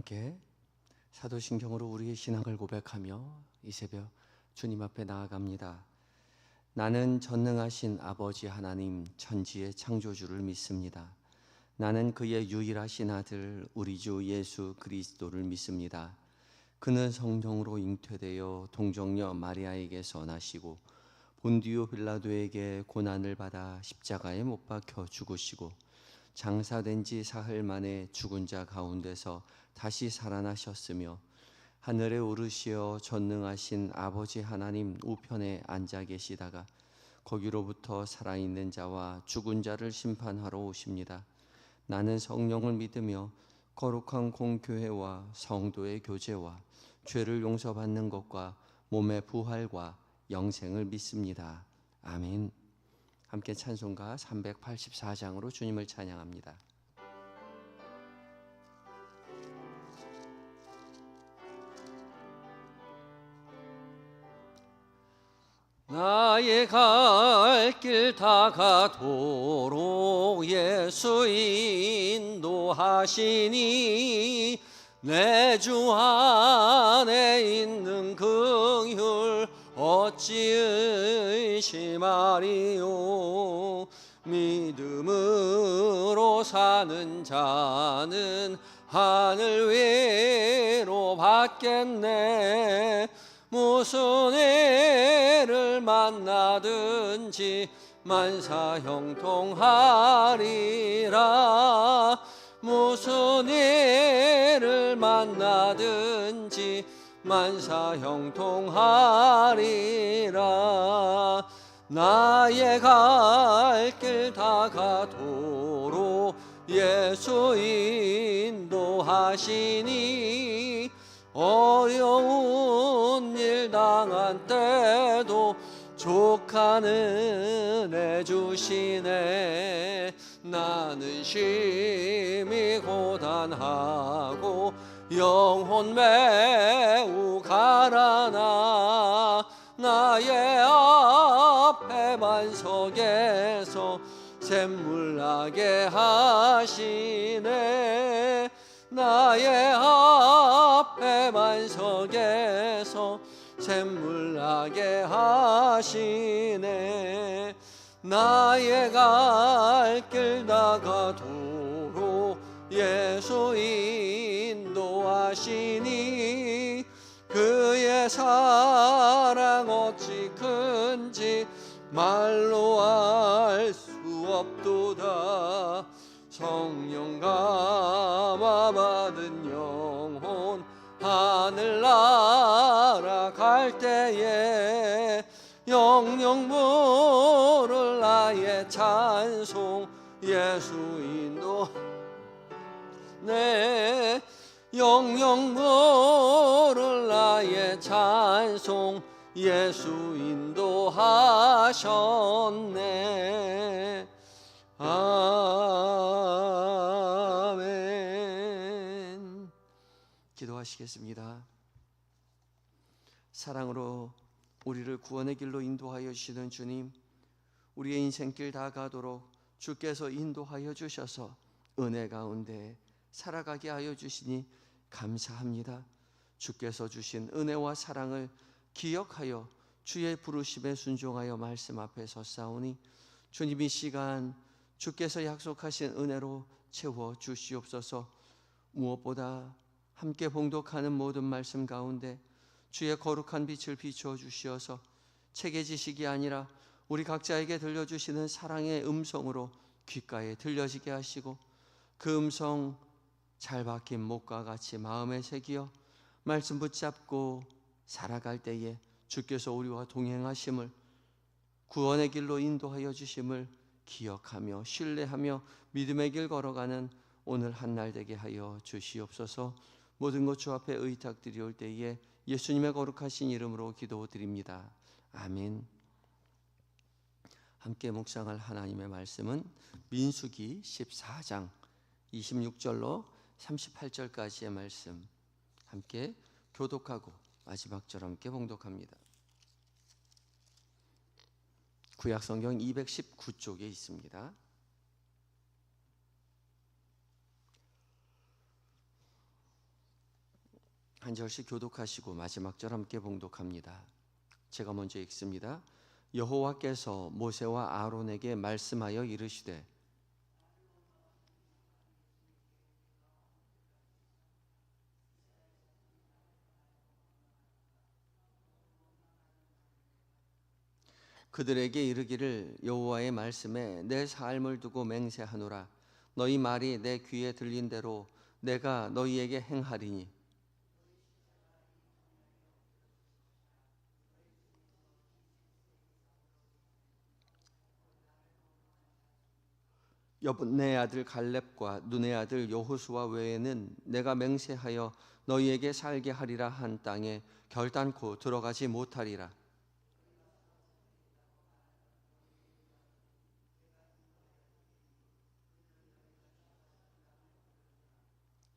함께 사도신경으로 우리의 신앙을 고백하며 이 새벽 주님 앞에 나아갑니다. 나는 전능하신 아버지 하나님 천지의 창조주를 믿습니다. 나는 그의 유일하신 아들 우리 주 예수 그리스도를 믿습니다. 그는 성령으로 잉태되어 동정녀 마리아에게서 나시고 본디오 빌라도에게 고난을 받아 십자가에 못 박혀 죽으시고 장사된 지 사흘 만에 죽은 자 가운데서 다시 살아나셨으며 하늘에 오르시어 전능하신 아버지 하나님 우편에 앉아 계시다가 거기로부터 살아있는 자와 죽은 자를 심판하러 오십니다. 나는 성령을 믿으며 거룩한 공교회와 성도의 교제와 죄를 용서받는 것과 몸의 부활과 영생을 믿습니다. 아멘. 함께 찬송가 384장으로 주님을 찬양합니다. 나의 갈 길 다가도록 예수 인도하시니 내 주 안에 있는 긍휼 어찌 의심하리요. 믿음으로 사는 자는 하늘 위로 받겠네. 무슨 일을 만나든지 만사형통하리라. 무슨 일을 만나든지 만사형통하리라. 나의 갈 길 다가도록 예수 인도하시니 어려운 일 당한 때도 족한 은혜 주시네. 나는 심히 고단하고 영혼 매우 가라나 나의 앞에 반석에서 샘물나게 하시네. 나의 앞에 반석에서 샘물나게 하시네. 나의 갈 길 다가도록 예수 인도하시니 그의 사랑 어찌 큰지 말로 알 수 없도다. 성령 감화 받은 영혼 하늘 날아갈 때에 영영 부를 나의 찬송 예수 인도 네 영영 부를 나의 찬송 예수 인도하셨네. 아멘. 기도하시겠습니다. 사랑으로 우리를 구원의 길로 인도하여 주시는 주님, 우리의 인생길 다 가도록 주께서 인도하여 주셔서 은혜 가운데 살아가게 하여 주시니 감사합니다. 주께서 주신 은혜와 사랑을 기억하여 주의 부르심에 순종하여 말씀 앞에 섰사오니 주님 이 시간 주께서 약속하신 은혜로 채워 주시옵소서. 무엇보다 함께 봉독하는 모든 말씀 가운데 주의 거룩한 빛을 비추어 주시어서 책의 지식이 아니라 우리 각자에게 들려주시는 사랑의 음성으로 귓가에 들려지게 하시고 그 음성 잘 박힌 목과 같이 마음에 새기어 말씀 붙잡고 살아갈 때에 주께서 우리와 동행하심을 구원의 길로 인도하여 주심을 기억하며 신뢰하며 믿음의 길 걸어가는 오늘 한날 되게 하여 주시옵소서. 모든 것 주 앞에 의탁드리올 때에 예수님의 거룩하신 이름으로 기도드립니다. 아멘. 함께 묵상할 하나님의 말씀은 민수기 14장 26절로 38절까지의 말씀 함께 교독하고 마지막 절 함께 봉독합니다. 구약성경 219쪽에 있습니다. 한 절씩 교독하시고 마지막 절 함께 봉독합니다. 제가 먼저 읽습니다. 여호와께서 모세와 아론에게 말씀하여 이르시되 그들에게 이르기를 여호와의 말씀에 내 삶을 두고 맹세하노라. 너희 말이 내 귀에 들린 대로 내가 너희에게 행하리니 여분네 아들 갈렙과 눈의 아들 여호수아 외에는 내가 맹세하여 너희에게 살게 하리라 한 땅에 결단코 들어가지 못하리라.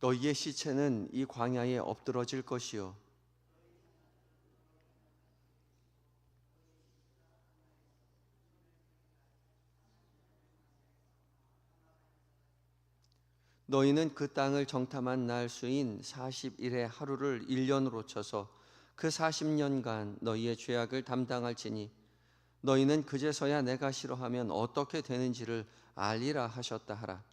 너희의 시체는 이 광야에 엎드러질 것이요 너희는 그 땅을 정탐한 날 수인 40일의 하루를 1년으로 쳐서 그 40년간 너희의 죄악을 담당할지니 너희는 그제서야 내가 싫어하면 어떻게 되는지를 알리라 하셨다 하라.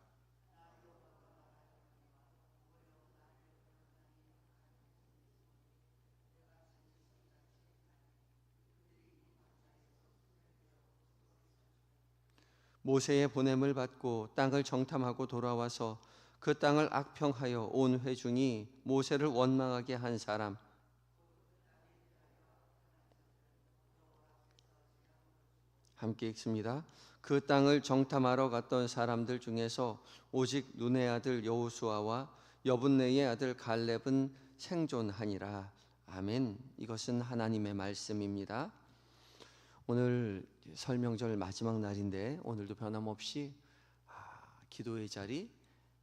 모세의 보냄을 받고 땅을 정탐하고 돌아와서 그 땅을 악평하여 온 회중이 모세를 원망하게 한 사람, 함께 읽습니다. 그 땅을 정탐하러 갔던 사람들 중에서 오직 눈의 아들 여호수아와 여분네의 아들 갈렙은 생존하니라. 아멘. 이것은 하나님의 말씀입니다. 오늘 설명절 마지막 날인데 오늘도 변함없이 기도의 자리,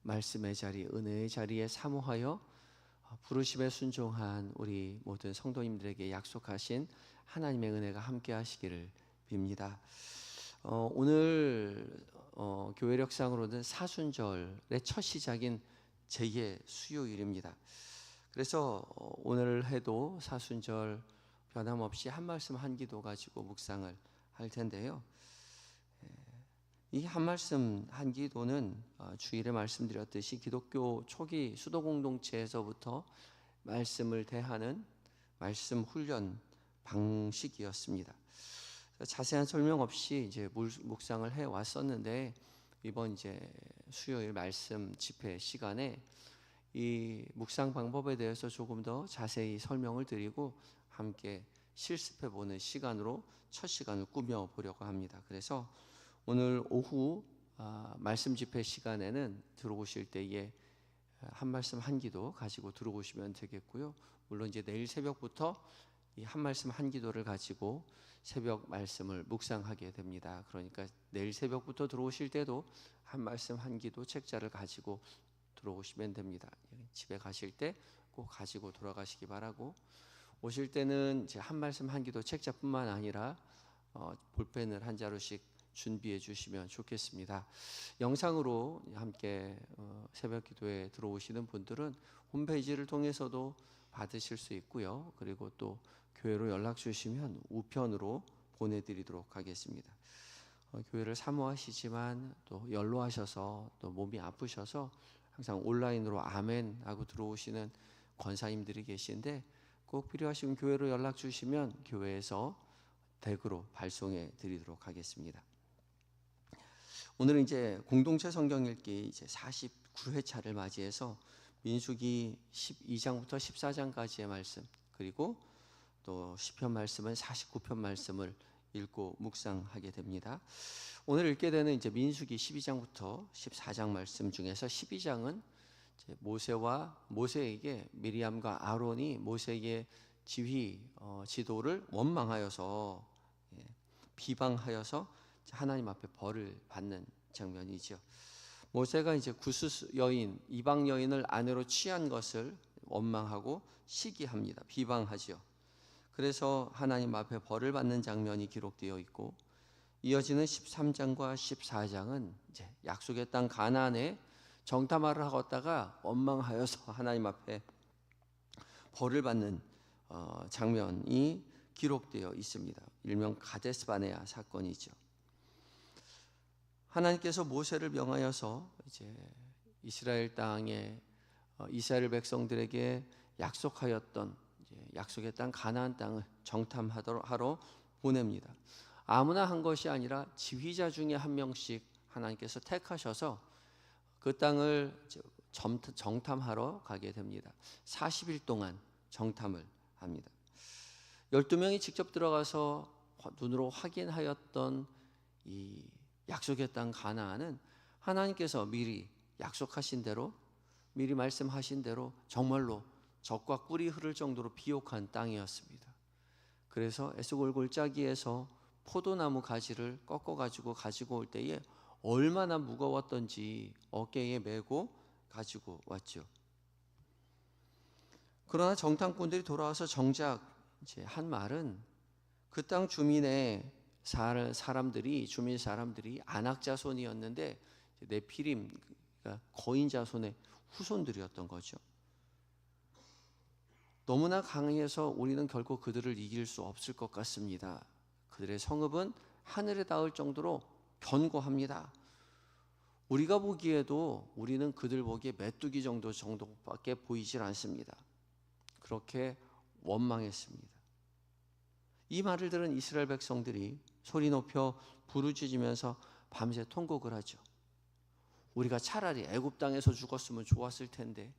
말씀의 자리, 은혜의 자리에 사모하여 부르심에 순종한 우리 모든 성도님들에게 약속하신 하나님의 은혜가 함께 하시기를 빕니다. 오늘 교회력상으로는 사순절의 첫 시작인 제2의 수요일입니다. 그래서 오늘 해도 사순절 변함없이 한 말씀 한 기도 가지고 묵상을 할 텐데요. 이 한 말씀 한 기도는 주일에 말씀드렸듯이 기독교 초기 수도 공동체에서부터 말씀을 대하는 말씀 훈련 방식이었습니다. 자세한 설명 없이 이제 묵상을 해 왔었는데 이번 이제 수요일 말씀 집회 시간에 이 묵상 방법에 대해서 조금 더 자세히 설명을 드리고 함께 실습해 보는 시간으로 첫 시간을 꾸며 보려고 합니다. 그래서 오늘 오후 말씀 집회 시간에는 들어오실 때에 한 말씀 한 기도 가지고 들어오시면 되겠고요. 물론 이제 내일 새벽부터 이 한 말씀 한 기도를 가지고 새벽 말씀을 묵상하게 됩니다. 그러니까 내일 새벽부터 들어오실 때도 한 말씀 한 기도 책자를 가지고 들어오시면 됩니다. 집에 가실 때 꼭 가지고 돌아가시기 바라고, 오실 때는 이제 한 말씀 한 기도 책자뿐만 아니라 볼펜을 한 자루씩 준비해 주시면 좋겠습니다. 영상으로 함께 새벽 기도에 들어오시는 분들은 홈페이지를 통해서도 받으실 수 있고요. 그리고 또 교회로 연락 주시면 우편으로 보내드리도록 하겠습니다. 교회를 사모하시지만 또 연로하셔서 또 몸이 아프셔서 항상 온라인으로 아멘 하고 들어오시는 권사님들이 계신데 꼭 필요하시면 교회로 연락 주시면 교회에서 댁으로 발송해 드리도록 하겠습니다. 오늘은 이제 공동체 성경 읽기 이제 49회차를 맞이해서 민수기 12장부터 14장까지의 말씀, 그리고 또 시편 말씀은 49편 말씀을 읽고 묵상하게 됩니다. 오늘 읽게 되는 이제 민수기 12장부터 14장 말씀 중에서 12장은 모세에게 미리암과 아론이 모세에게 지도를 원망하여서 비방하여서 하나님 앞에 벌을 받는 장면이죠. 모세가 이제 구스 여인, 이방 여인을 아내로 취한 것을 원망하고 시기합니다. 비방하죠. 그래서 하나님 앞에 벌을 받는 장면이 기록되어 있고, 이어지는 13장과 14장은 이제 약속의 땅 가나안에 정탐하러 갔다가 원망하여서 하나님 앞에 벌을 받는 장면이 기록되어 있습니다. 일명 가데스바네아 사건이죠. 하나님께서 모세를 명하여서 이제 이스라엘 땅에 이스라엘 백성들에게 약속하였던 약속의 땅 가나안 땅을 정탐하러 보냅니다. 아무나 한 것이 아니라 지휘자 중에 한 명씩 하나님께서 택하셔서 그 땅을 정탐하러 가게 됩니다. 40일 동안 정탐을 합니다. 12명이 직접 들어가서 눈으로 확인하였던 이 약속의 땅 가나안은 하나님께서 미리 약속하신 대로, 미리 말씀하신 대로 정말로 젖과 꿀이 흐를 정도로 비옥한 땅이었습니다. 그래서 에스골 골짜기에서 포도나무 가지를 가지고 올 때에 얼마나 무거웠던지 어깨에 메고 가지고 왔죠. 그러나 정탐꾼들이 돌아와서 정작 이제 한 말은 그 땅 주민의 주민 사람들이 아낙 자손이었는데 네피림, 그러니까 거인 자손의 후손들이었던 거죠. 너무나 강해서 우리는 결코 그들을 이길 수 없을 것 같습니다. 그들의 성읍은 하늘에 닿을 정도로 견고합니다. 우리가 보기에도 우리는 그들 보기에 메뚜기 정도밖에 보이질 않습니다. 그렇게 원망했습니다. 이 말을 들은 이스라엘 백성들이 소리 높여 부르짖으면서 밤새 통곡을 하죠. 우리가 차라리 애굽 땅에서 죽었으면 좋았을 텐데,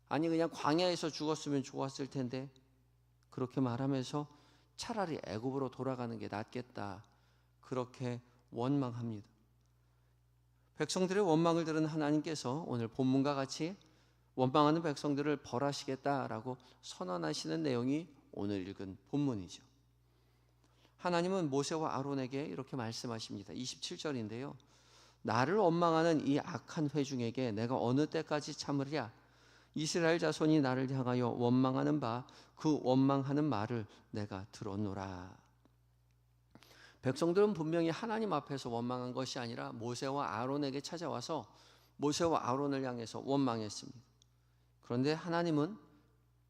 아니 그냥 광야에서 죽었으면 좋았을 텐데, 그렇게 말하면서 차라리 애굽으로 돌아가는 게 낫겠다, 그렇게 원망합니다. 백성들의 원망을 들은 하나님께서 오늘 본문과 같이 원망하는 백성들을 벌하시겠다라고 선언하시는 내용이 오늘 읽은 본문이죠. 하나님은 모세와 아론에게 이렇게 말씀하십니다. 27절인데요. 나를 원망하는 이 악한 회중에게 내가 어느 때까지 참으랴? 이스라엘 자손이 나를 향하여 원망하는 바 그 원망하는 말을 내가 들었노라. 백성들은 분명히 하나님 앞에서 원망한 것이 아니라 모세와 아론에게 찾아와서 모세와 아론을 향해서 원망했습니다. 그런데 하나님은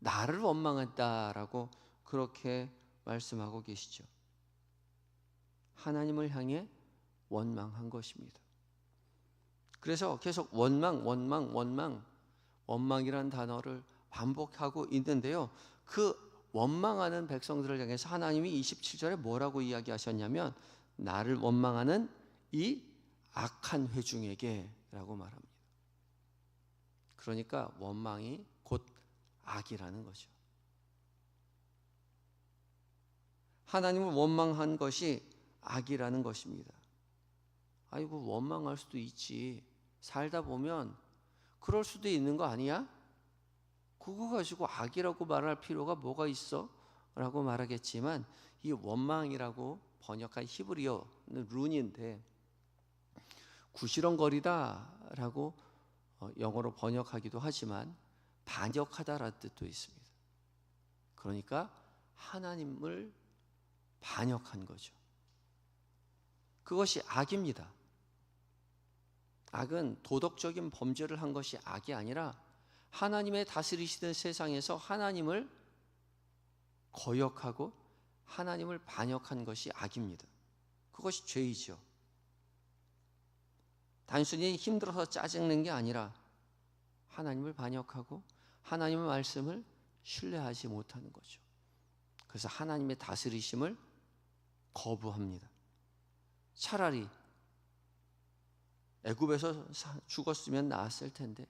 나를 원망했다라고 그렇게 말씀하고 계시죠. 하나님을 향해 원망한 것입니다. 그래서 계속 원망이라는 단어를 반복하고 있는데요. 그 원망하는 백성들을 향해서 하나님이 27절에 뭐라고 이야기하셨냐면 나를 원망하는 이 악한 회중에게 라고 말합니다. 그러니까 원망이 곧 악이라는 거죠. 하나님을 원망한 것이 악이라는 것입니다. 아이고 원망할 수도 있지. 살다 보면 그럴 수도 있는 거 아니야? 그거 가지고 악이라고 말할 필요가 뭐가 있어? 라고 말하겠지만 이 원망이라고 번역한 히브리어는 룬인데 구시렁거리다 라고 영어로 번역하기도 하지만 반역하다라는 뜻도 있습니다. 그러니까 하나님을 반역한 거죠. 그것이 악입니다. 악은 도덕적인 범죄를 한 것이 악이 아니라 하나님의 다스리시는 세상에서 하나님을 거역하고 하나님을 반역한 것이 악입니다. 그것이 죄이죠. 단순히 힘들어서 짜증낸 게 아니라 하나님을 반역하고 하나님의 말씀을 신뢰하지 못하는 거죠. 그래서 하나님의 다스리심을 거부합니다. 차라리 애굽에서 죽었으면 나았을 텐데,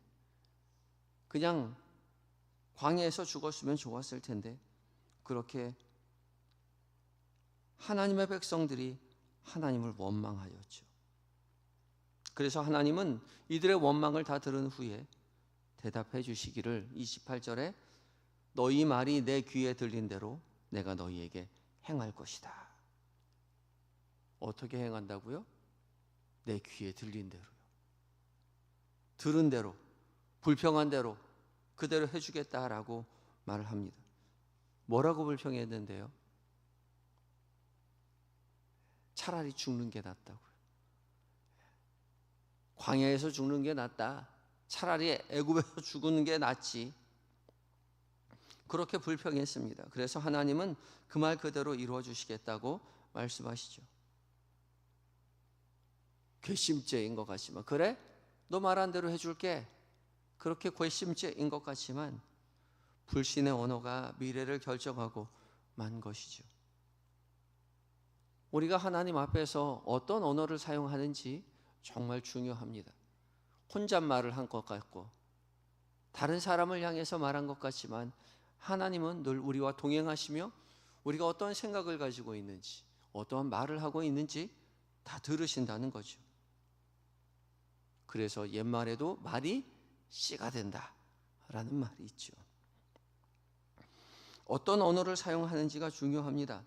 그냥 광야에서 죽었으면 좋았을 텐데, 그렇게 하나님의 백성들이 하나님을 원망하였죠. 그래서 하나님은 이들의 원망을 다 들은 후에 대답해 주시기를 28절에 너희 말이 내 귀에 들린 대로 내가 너희에게 행할 것이다. 어떻게 행한다고요? 내 귀에 들린 대로요. 들은 대로, 불평한 대로 그대로 해주겠다라고 말을 합니다. 뭐라고 불평했는데요? 차라리 죽는 게 낫다고요. 광야에서 죽는 게 낫다. 차라리 애굽에서 죽는 게 낫지. 그렇게 불평했습니다. 그래서 하나님은 그 말 그대로 이루어 주시겠다고 말씀하시죠. 괘씸죄인 것 같지만, 그래? 너 말한 대로 해줄게. 그렇게 괘씸죄인 것 같지만 불신의 언어가 미래를 결정하고 만 것이죠. 우리가 하나님 앞에서 어떤 언어를 사용하는지 정말 중요합니다. 혼잣말을 한 것 같고 다른 사람을 향해서 말한 것 같지만 하나님은 늘 우리와 동행하시며 우리가 어떤 생각을 가지고 있는지, 어떠한 말을 하고 있는지 다 들으신다는 거죠. 그래서 옛말에도 말이 씨가 된다라는 말이 있죠. 어떤 언어를 사용하는지가 중요합니다.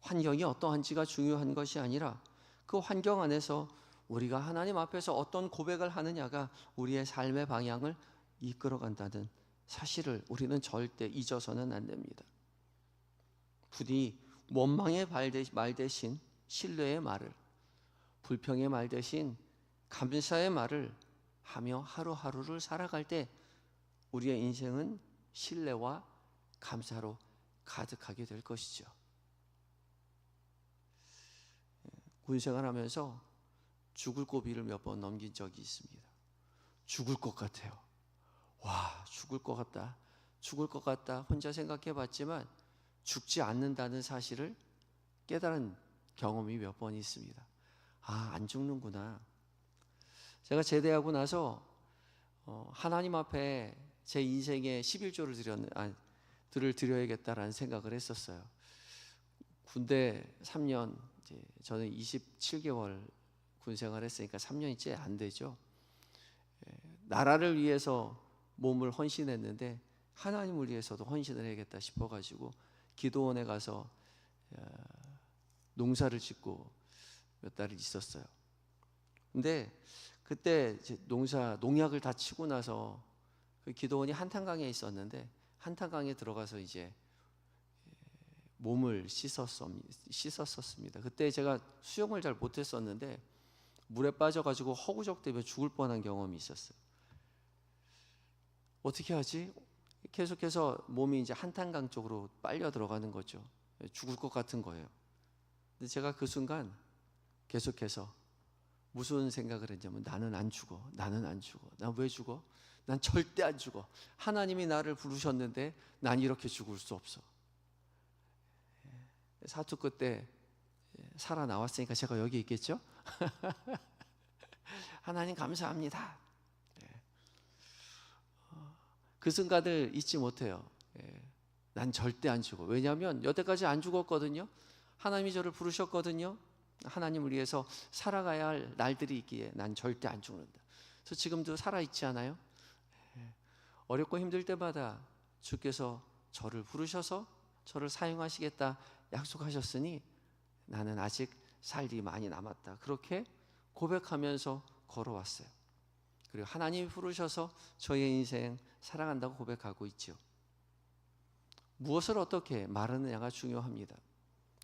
환경이 어떠한지가 중요한 것이 아니라 그 환경 안에서 우리가 하나님 앞에서 어떤 고백을 하느냐가 우리의 삶의 방향을 이끌어간다는 사실을 우리는 절대 잊어서는 안 됩니다. 부디 원망의 말 대신 신뢰의 말을, 불평의 말 대신 감사의 말을 하며 하루하루를 살아갈 때 우리의 인생은 신뢰와 감사로 가득하게 될 것이죠. 군생활하면서 죽을 고비를 몇 번 넘긴 적이 있습니다. 죽을 것 같아요. 와, 죽을 것 같다. 죽을 것 같다. 혼자 생각해 봤지만 죽지 않는다는 사실을 깨달은 경험이 몇 번 있습니다. 아, 안 죽는구나. 제가 제대하고 나서 하나님 앞에 제 인생의 11조를 드려야겠다라는 생각을 했었어요. 군대 3년, 저는 27개월 군생활 했으니까 3년이 안 되죠. 나라를 위해서 몸을 헌신했는데 하나님을 위해서도 헌신을 해야겠다 싶어가지고 기도원에 가서 농사를 짓고 몇 달을 있었어요. 근데 그때 농약을 다 치고 나서 그 기도원이 한탄강에 있었는데 한탄강에 들어가서 이제 몸을 씻었습니다. 그때 제가 수영을 잘 못했었는데 물에 빠져가지고 허구적대며 죽을 뻔한 경험이 있었어요. 어떻게 하지? 계속해서 몸이 이제 한탄강 쪽으로 빨려 들어가는 거죠. 죽을 것 같은 거예요. 근데 제가 그 순간 계속해서 무슨 생각을 했냐면 나는 안 죽어. 나는 안 죽어. 난 왜 죽어? 난 절대 안 죽어. 하나님이 나를 부르셨는데 난 이렇게 죽을 수 없어. 사투 끝에 살아나왔으니까 제가 여기 있겠죠? 하나님 감사합니다. 그 순간을 잊지 못해요. 난 절대 안 죽어. 왜냐하면 여태까지 안 죽었거든요. 하나님이 저를 부르셨거든요. 하나님을 위해서 살아가야 할 날들이 있기에 난 절대 안 죽는다. 그래서 지금도 살아있지 않아요? 어렵고 힘들 때마다 주께서 저를 부르셔서 저를 사용하시겠다 약속하셨으니 나는 아직 살 일이 많이 남았다. 그렇게 고백하면서 걸어왔어요. 그리고 하나님이 부르셔서 저의 인생 사랑한다고 고백하고 있죠. 무엇을 어떻게 말하느냐가 중요합니다.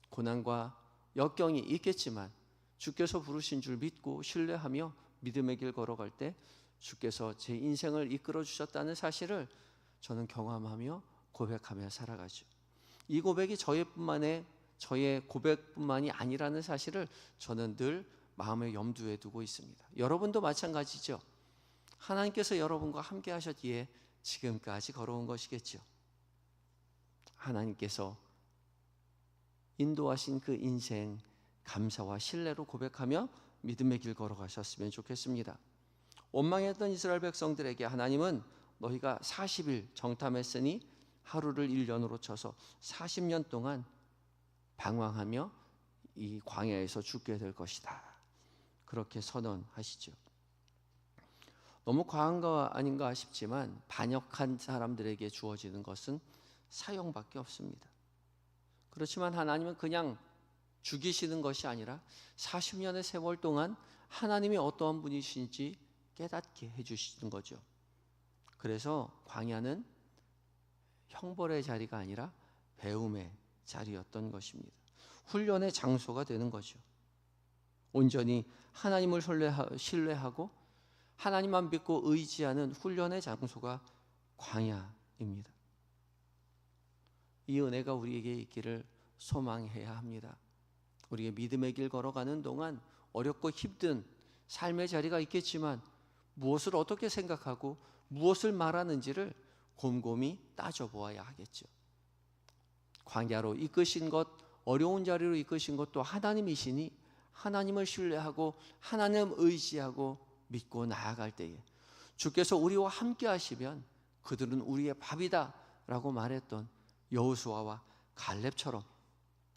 고난과 역경이 있겠지만 주께서 부르신 줄 믿고 신뢰하며 믿음의 길 걸어갈 때 주께서 제 인생을 이끌어 주셨다는 사실을 저는 경험하며 고백하며 살아가죠. 이 고백이 저의 고백뿐만이 아니라는 사실을 저는 늘 마음의 염두에 두고 있습니다. 여러분도 마찬가지죠. 하나님께서 여러분과 함께 하셨기에 지금까지 걸어온 것이겠죠. 하나님께서 인도하신 그 인생 감사와 신뢰로 고백하며 믿음의 길 걸어가셨으면 좋겠습니다. 원망했던 이스라엘 백성들에게 하나님은 너희가 40일 정탐했으니 하루를 1년으로 쳐서 40년 동안 방황하며 이 광야에서 죽게 될 것이다. 그렇게 선언하시죠. 너무 과한 거 아닌가 싶지만 반역한 사람들에게 주어지는 것은 사형밖에 없습니다. 그렇지만 하나님은 그냥 죽이시는 것이 아니라 40년의 세월 동안 하나님이 어떠한 분이신지 깨닫게 해주시는 거죠. 그래서 광야는 형벌의 자리가 아니라 배움의 자리였던 것입니다. 훈련의 장소가 되는 거죠. 온전히 하나님을 신뢰하고 하나님만 믿고 의지하는 훈련의 장소가 광야입니다. 이 은혜가 우리에게 있기를 소망해야 합니다. 우리의 믿음의 길 걸어가는 동안 어렵고 힘든 삶의 자리가 있겠지만 무엇을 어떻게 생각하고 무엇을 말하는지를 곰곰이 따져보아야 하겠죠. 광야로 이끄신 것, 어려운 자리로 이끄신 것도 하나님이시니 하나님을 신뢰하고 하나님 의지하고 믿고 나아갈 때에 주께서 우리와 함께 하시면 그들은 우리의 밥이다 라고 말했던 여호수아와 갈렙처럼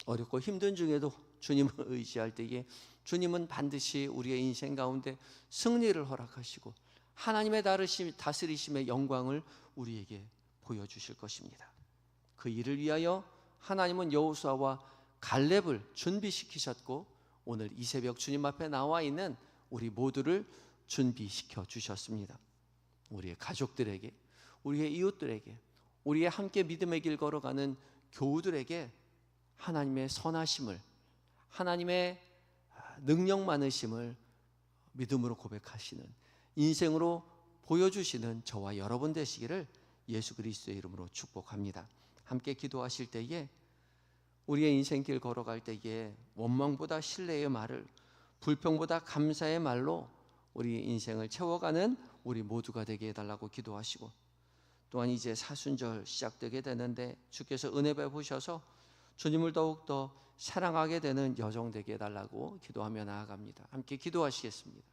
어렵고 힘든 중에도 주님을 의지할 때에 주님은 반드시 우리의 인생 가운데 승리를 허락하시고 하나님의 다스리심의 영광을 우리에게 보여주실 것입니다. 그 일을 위하여 하나님은 여호수아와 갈렙을 준비시키셨고 오늘 이 새벽 주님 앞에 나와 있는 우리 모두를 준비시켜 주셨습니다. 우리의 가족들에게, 우리의 이웃들에게, 우리의 함께 믿음의 길 걸어가는 교우들에게 하나님의 선하심을, 하나님의 능력 많으심을 믿음으로 고백하시는, 인생으로 보여주시는 저와 여러분 되시기를 예수 그리스도의 이름으로 축복합니다. 함께 기도하실 때에 우리의 인생길 걸어갈 때에 원망보다 신뢰의 말을, 불평보다 감사의 말로 우리 인생을 채워가는 우리 모두가 되게 해달라고 기도하시고, 또한 이제 사순절 시작되게 되는데 주께서 은혜 베푸셔서 주님을 더욱더 사랑하게 되는 여정 되게 해달라고 기도하며 나아갑니다. 함께 기도하시겠습니다.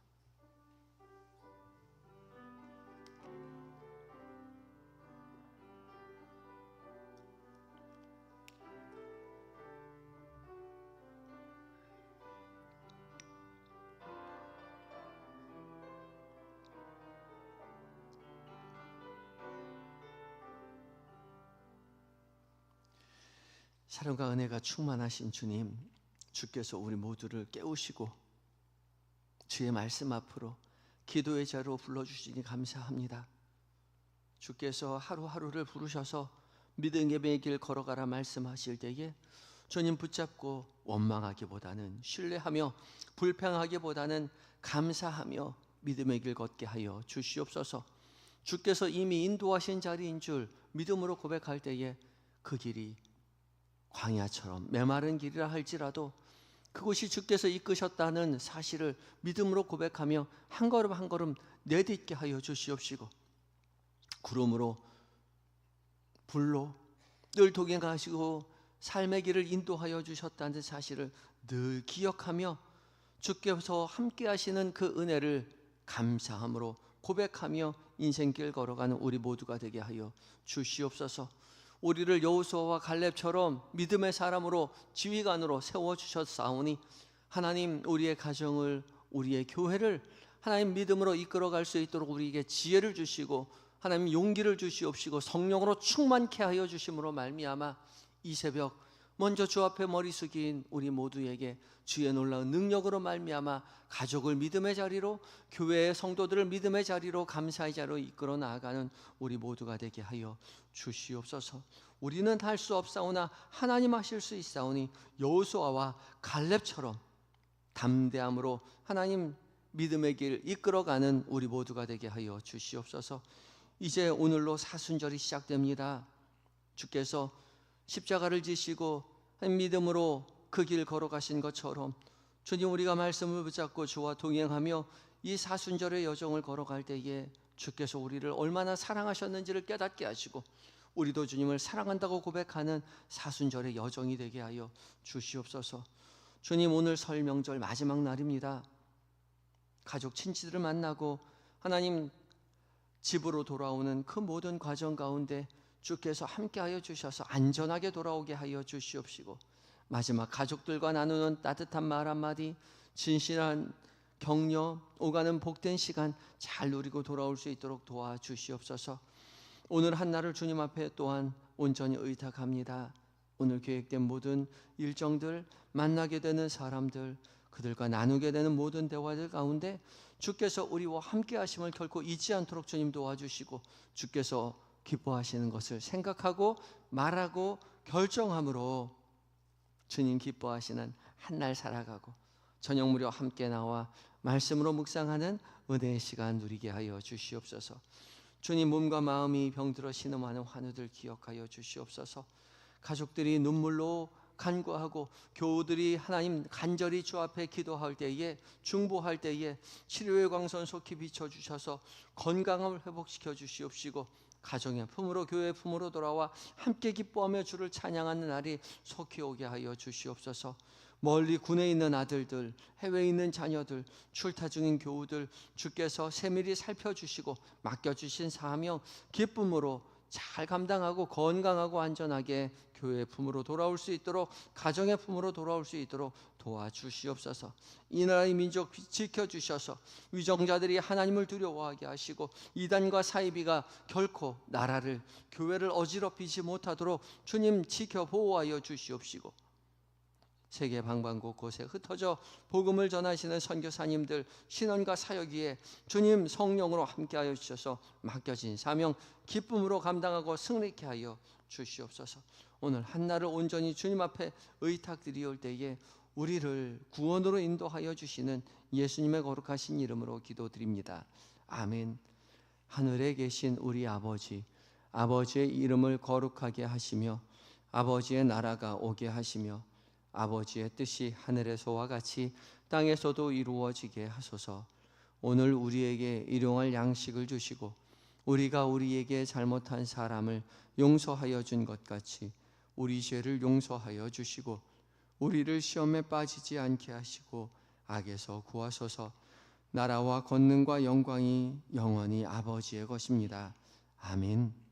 사랑과 은혜가 충만하신 주님, 주께서 우리 모두를 깨우시고 주의 말씀 앞으로 기도의 자리로 불러주시니 감사합니다. 주께서 하루하루를 부르셔서 믿음의 길 걸어가라 말씀하실 때에 주님 붙잡고 원망하기보다는 신뢰하며 불평하기보다는 감사하며 믿음의 길 걷게 하여 주시옵소서. 주께서 이미 인도하신 자리인 줄 믿음으로 고백할 때에 그 길이 광야처럼 메마른 길이라 할지라도 그곳이 주께서 이끄셨다는 사실을 믿음으로 고백하며 한 걸음 한 걸음 내딛게 하여 주시옵시고, 구름으로 불로 늘 동행하시고 삶의 길을 인도하여 주셨다는 사실을 늘 기억하며 주께서 함께 하시는 그 은혜를 감사함으로 고백하며 인생길 걸어가는 우리 모두가 되게 하여 주시옵소서. 우리를 여호수아와 갈렙처럼 믿음의 사람으로 지휘관으로 세워주셨사오니 하나님, 우리의 가정을, 우리의 교회를 하나님 믿음으로 이끌어갈 수 있도록 우리에게 지혜를 주시고 하나님 용기를 주시옵시고 성령으로 충만케 하여 주심으로 말미암아 이 새벽 먼저 주 앞에 머리 숙인 우리 모두에게 주의 놀라운 능력으로 말미암아 가족을 믿음의 자리로, 교회의 성도들을 믿음의 자리로, 감사의 자리로 이끌어 나아가는 우리 모두가 되게 하여 주시옵소서. 우리는 할 수 없사오나 하나님 하실 수 있사오니 여호수아와 갈렙처럼 담대함으로 하나님 믿음의 길 이끌어가는 우리 모두가 되게 하여 주시옵소서. 이제 오늘로 사순절이 시작됩니다. 주께서 십자가를 지시고 믿음으로 그 길 걸어가신 것처럼 주님, 우리가 말씀을 붙잡고 주와 동행하며 이 사순절의 여정을 걸어갈 때에 주께서 우리를 얼마나 사랑하셨는지를 깨닫게 하시고 우리도 주님을 사랑한다고 고백하는 사순절의 여정이 되게 하여 주시옵소서. 주님, 오늘 설 명절 마지막 날입니다. 가족 친지들을 만나고 하나님 집으로 돌아오는 그 모든 과정 가운데 주께서 함께하여 주셔서 안전하게 돌아오게 하여 주시옵시고, 마지막 가족들과 나누는 따뜻한 말 한마디, 진실한 격려, 오가는 복된 시간 잘 누리고 돌아올 수 있도록 도와주시옵소서. 오늘 한날을 주님 앞에 또한 온전히 의탁합니다. 오늘 계획된 모든 일정들, 만나게 되는 사람들, 그들과 나누게 되는 모든 대화들 가운데 주께서 우리와 함께 하심을 결코 잊지 않도록 주님 도와주시고, 주께서 기뻐하시는 것을 생각하고 말하고 결정함으로 주님 기뻐하시는 한 날 살아가고 저녁 무렵 함께 나와 말씀으로 묵상하는 은혜의 시간 누리게 하여 주시옵소서. 주님, 몸과 마음이 병들어 신음하는 환우들 기억하여 주시옵소서. 가족들이 눈물로 간구하고 교우들이 하나님 간절히 주 앞에 기도할 때에, 중보할 때에 치료의 광선 속히 비춰주셔서 건강을 회복시켜 주시옵시고, 가정의 품으로, 교회의 품으로 돌아와 함께 기뻐하며 주를 찬양하는 날이 속히 오게 하여 주시옵소서. 멀리 군에 있는 아들들, 해외에 있는 자녀들, 출타 중인 교우들, 주께서 세밀히 살펴주시고 맡겨주신 사명 기쁨으로 잘 감당하고 건강하고 안전하게 교회의 품으로 돌아올 수 있도록, 가정의 품으로 돌아올 수 있도록 도와주시옵소서. 이 나라의 민족 지켜주셔서 위정자들이 하나님을 두려워하게 하시고 이단과 사이비가 결코 나라를, 교회를 어지럽히지 못하도록 주님 지켜 보호하여 주시옵시고, 세계 방방 곳곳에 흩어져 복음을 전하시는 선교사님들 신원과 사역 위에 주님 성령으로 함께하여 주셔서 맡겨진 사명 기쁨으로 감당하고 승리케 하여 주시옵소서. 오늘 한날을 온전히 주님 앞에 의탁드리올 때에 우리를 구원으로 인도하여 주시는 예수님의 거룩하신 이름으로 기도드립니다. 아멘. 하늘에 계신 우리 아버지, 아버지의 이름을 거룩하게 하시며 아버지의 나라가 오게 하시며 아버지의 뜻이 하늘에서와 같이 땅에서도 이루어지게 하소서. 오늘 우리에게 일용할 양식을 주시고 우리가 우리에게 잘못한 사람을 용서하여 준 것 같이 우리 죄를 용서하여 주시고 우리를 시험에 빠지지 않게 하시고 악에서 구하소서. 나라와 권능과 영광이 영원히 아버지의 것입니다. 아멘.